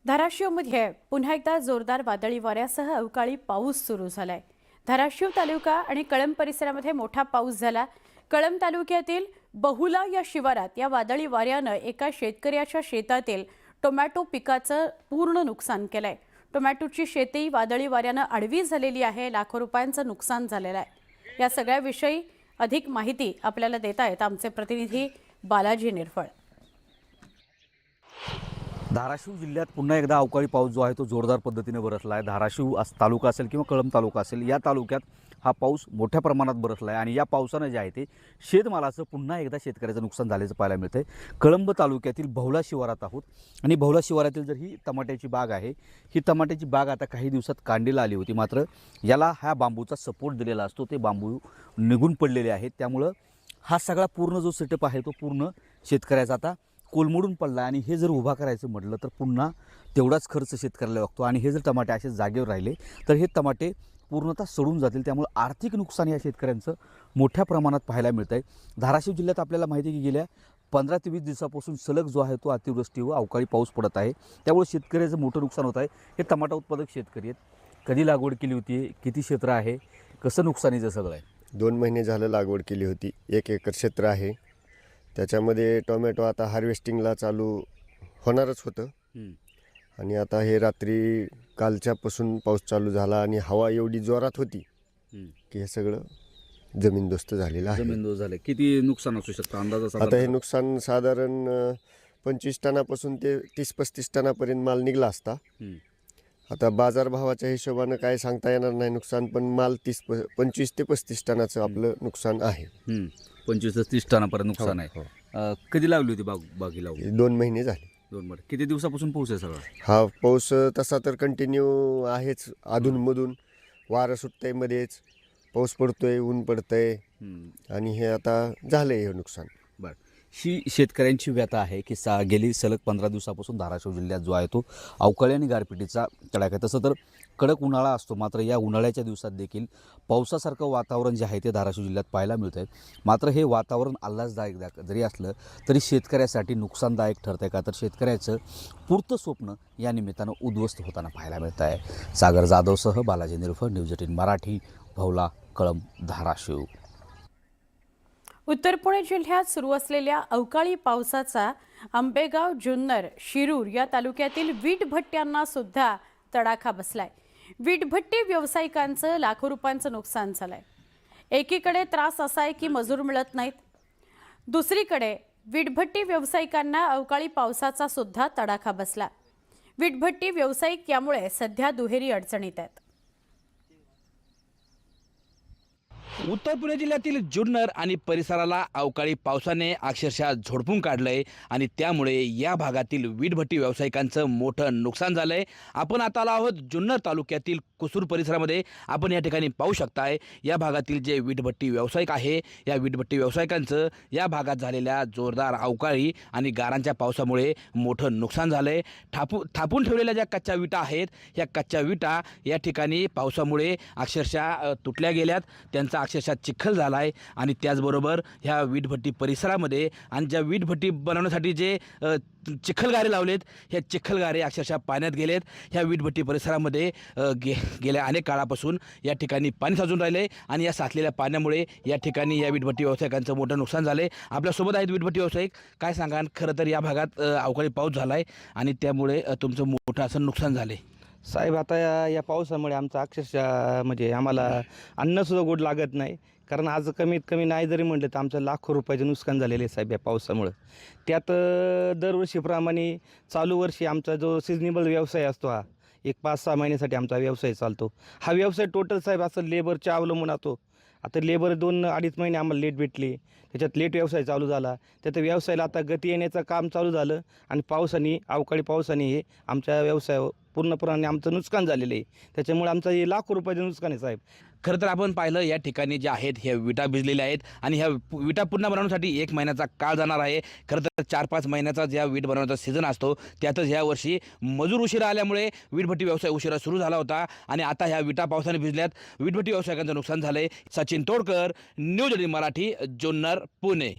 धाराशिवमध्ये पुन्हा एकदा जोरदार वादळी वाऱ्यासह अवकाळी पाऊस सुरू झालाय। धाराशिव तालुका आणि कळंब परिसरामध्ये मोठा पाऊस झाला। कळंब तालुक्यातील बहुला या शिवारात या वादळी वाऱ्यानं एका शेतकऱ्याच्या शेतातील टोमॅटो पिकाचं पूर्ण नुकसान केलंय। टोमॅटोची शेती वादळी वाऱ्यानं आडवी झालेली आहे। लाखो रुपयांचं नुकसान झालेलं आहे। या सगळ्याविषयी अधिक माहिती आपल्याला देत आहेत आमचे प्रतिनिधी बालाजी निरफळ। धाराशिव जिल्ह्यात पुन्हा एकदा अवकाळी पाऊस जो आहे तो जोरदार पद्धतीने बरसला आहे। धाराशिव तालुका असेल किंवा कळंब तालुका असेल, या तालुक्यात हा पाऊस मोठ्या प्रमाणात बरसला आहे आणि या पावसानं जे आहे ते शेतमालाचं पुन्हा एकदा शेतकऱ्याचं नुकसान झाल्याचं पाहायला मिळतंय। कळंब तालुक्यातील बहुला शिवारात आहोत आणि बहुला शिवारातील जर ही टमाट्याची बाग आहे, ही टमाट्याची बाग आता काही दिवसात कांडीला आली होती, मात्र याला हा बांबूचा सपोर्ट दिलेला असतो, ते बांबू निघून पडलेले आहेत। त्यामुळं हा सगळा पूर्ण जो सेटअप आहे तो पूर्ण शेतकऱ्याचा आता कोलमडून पडला आणि हे जर उभा करायचं म्हटलं तर पुन्हा तेवढाच खर्च शेतकऱ्याला लागतो आणि हे जर टमाटे असे जागेवर राहिले तर हे टमाटे पूर्णतः सडून जातील। त्यामुळे आर्थिक नुकसान या शेतकऱ्यांचं मोठ्या प्रमाणात पाहायला मिळत आहे। धाराशिव जिल्ह्यात आपल्याला माहिती आहे की गेल्या 15 ते 20 दिवसापासून सलग जो आहे तो अतिवृष्टी व अवकाळी पाऊस पडत आहे। त्यामुळे शेतकऱ्याचं मोठं नुकसान होत आहे। हे टमाटा उत्पादक शेतकरी आहेत। कधी लागवड केली होती, किती क्षेत्र आहे, कसं नुकसानीचं सगळं आहे? 2 महिने झालं लागवड केली होती। 1 एकर क्षेत्र आहे। त्याच्यामध्ये टोमॅटो आता हार्वेस्टिंगला चालू होणारच होतं आणि आता हे रात्री कालच्यापासून पाऊस चालू झाला आणि हवा एवढी जोरात होती की हे सगळं जमीनदोस्त झालेलं आहे। जमीनदोस्त झाले। किती नुकसान असू शकतं अंदाजा? आता हे नुकसान साधारण 25 टनापासून ते 30-35 टनापर्यंत माल निघला असता। आता बाजारभावाच्या हिशोबानं काय सांगता येणार नाही नुकसान, पण माल 25 ते 35 टनाचं आपलं नुकसान आहे। 25 ते 30 टनापर्यंत नुकसान आहे। कधी लावली होती बागी लावली? 2 महिने झाले। 2 महिने। किती दिवसापासून पाऊस आहे सगळा? हा पाऊस तसा तर कंटिन्यू आहेच। अधूनमधून वारं सुटतंय, मध्येच पाऊस पडतोय, ऊन पडतंय आणि हे आता झालंय हे नुकसान। बरं, ही शेतकऱ्यांची व्यथा आहे की गेली सलग 15 दिवसापासून धाराशिव जिल्ह्यात जो आहे तो अवकाळी आणि गारपिटीचा तडाखा आहे। तसं तर कडक उन्हाळा असतो, मात्र या उन्हाळ्याच्या दिवसात देखील पावसासारखं वातावरण जे आहे ते धाराशिव जिल्ह्यात पाहायला मिळतं आहे। मात्र हे वातावरण आल्हाददायक जरी असलं तरी शेतकऱ्यासाठी नुकसानदायक ठरतं आहे का, तर शेतकऱ्याचं पुरतं स्वप्न या निमित्तानं उद्ध्वस्त होताना पाहायला मिळतं आहे। सागर जाधवसह बालाजी निरफळ, न्यूज 18 मराठी, बहुला, कळंब, धाराशिव। उत्तर पुणे जिल्ह्यात सुरू असलेल्या अवकाळी पावसाचा आंबेगाव, जुन्नर, शिरूर या तालुक्यातील वीटभट्ट्यांना सुद्धा तडाखा बसलाय। वीटभट्टी व्यावसायिकांचं लाखो रुपयांचं नुकसान झालंय। एकीकडे त्रास असा आहे की मजूर मिळत नाहीत, दुसरीकडे वीटभट्टी व्यावसायिकांना अवकाळी पावसाचा सुद्धा तडाखा बसला। वीटभट्टी व्यावसायिक यामुळे सध्या दुहेरी अडचणीत आहेत। उत्तर पुणे जिल्ह्यातील जुन्नर आणि परिसराला अवकाळी पावसाने अक्षरशः झोडपून काढलंय आणि त्यामुळे या भागातील वीटभट्टी व्यावसायिकांचं मोठं नुकसान झालंय। आपण आता आलो आहोत जुन्नर तालुक्यातील कुसूर परिसरामध्ये। आपण या ठिकाणी पाहू शकताय या भागातील जे वीटभट्टी व्यावसायिक आहे, या वीटभट्टी व्यावसायिकांचं या भागात झालेल्या जोरदार अवकाळी आणि गारांच्या पावसामुळे मोठं नुकसान झालंय। थापून ठेवलेल्या ज्या कच्च्या विटा आहेत, या कच्च्या विटा या ठिकाणी पावसामुळे अक्षरशः तुटल्या गेल्यात, त्यांचा अक्षरशः चिखल झाला आहे आणि त्याचबरोबर ह्या वीटभट्टी परिसरामध्ये आणि ज्या वीटभट्टी बनवण्यासाठी जे चिखलगारे लावलेत, ह्या चिखलगारे अक्षरशः पाण्यात गेलेत। ह्या वीटभट्टी परिसरामध्ये गेल्या अनेक काळापासून या ठिकाणी पाणी साचून राहिले आणि या साचलेल्या पाण्यामुळे या ठिकाणी या वीटभट्टी व्यावसायिकांचं मोठं नुकसान झालं आहे। आपल्यासोबत आहेत वीटभट्टी व्यावसायिक, काय सांगा? खरं तर या भागात अवकाळी पाऊस झाला आहे आणि त्यामुळे तुमचं मोठं असं नुकसान झालं आहे। साहेब, आता या पावसामुळे आमचं अक्षरशः म्हणजे आम्हाला अन्नसुद्धा गोड लागत नाही, कारण आज कमीत कमी नाही जरी म्हटलं तर आमचं लाखो रुपयाचं नुकसान झालेलं आहे साहेब या पावसामुळं। त्यात दरवर्षीप्रमाणे चालू वर्षी आमचा जो सिजनेबल व्यवसाय असतो, हा एक 5-6 महिन्यासाठी आमचा व्यवसाय चालतो। हा व्यवसाय टोटल साहेब असं लेबरच्या अवलंबून असतो। आता लेबर 2-2.5 महिने आम्हाला लेट भेटले, त्याच्यात लेट व्यवसाय चालू झाला, त्यात व्यवसायाला आता गती येण्याचं काम चालू झालं आणि पावसाने, अवकाळी पावसाने हे आमच्या व्यवसायावर पूर्णपणे आमचं नुकसान झालेलं आहे। त्याच्यामुळे आमचं हे लाखो रुपयाचं नुकसान आहे साहेब। खरं तर आपण पाहिलं या ठिकाणी ज्या आहेत ह्या विटा भिजलेल्या आहेत आणि ह्या विटा पुन्हा बनवण्यासाठी 1 महिन्याचा काळ जाणार आहे। खरं तर 4-5 महिन्याचा ज्या वीट बनवण्याचा सीझन असतो, त्यातच ह्या वर्षी मजूर उशिरा आल्यामुळे वीटभट्टी व्यवसाय उशिरा सुरू झाला होता आणि आता ह्या विटा पावसाने भिजल्यात, वीटभट्टी व्यावसायिकांचं नुकसान झालंय। सचिन तोडकर, न्यूज 18 मराठी, जुन्नर, पुणे।